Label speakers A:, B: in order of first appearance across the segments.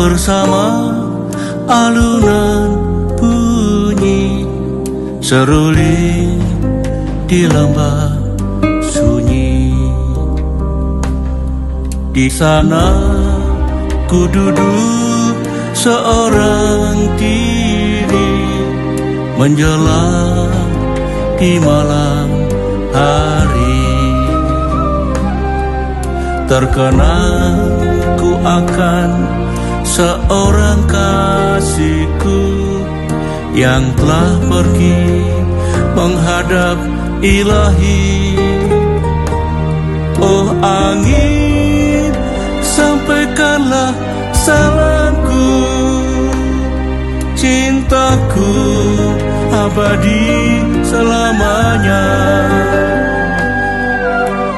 A: bersama alunan bunyi seruling di lembah sunyi. Di sana ku duduk seorang diri menjelang di malam hari. Terkenang ku akan seorang kasihku yang telah pergi menghadap ilahi. Oh angin, sampaikanlah salamku, cintaku abadi selamanya.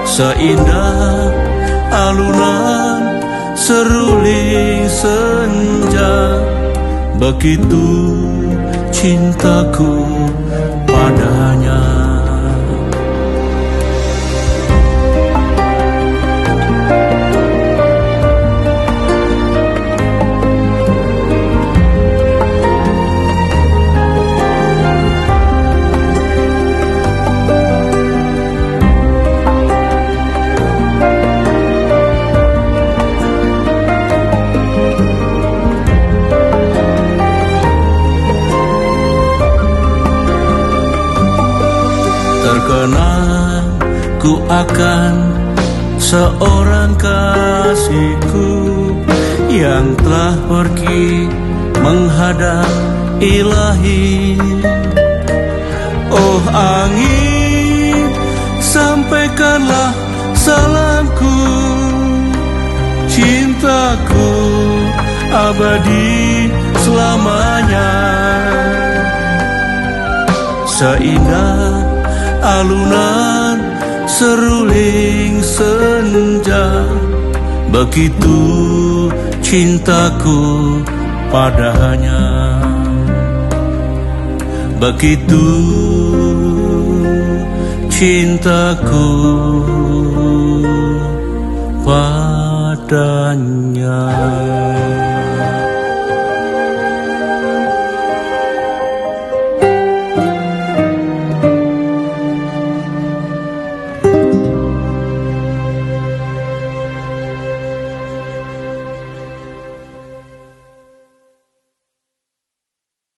A: Seindah alunan seruling senja, begitu cintaku padanya. Terkenang ku akan seorang kasihku yang telah pergi menghadap ilahi. Oh angin, sampaikanlah salamku, cintaku abadi selamanya. Seindah alunan seruling senja, begitu cintaku padanya. Begitu cintaku padanya.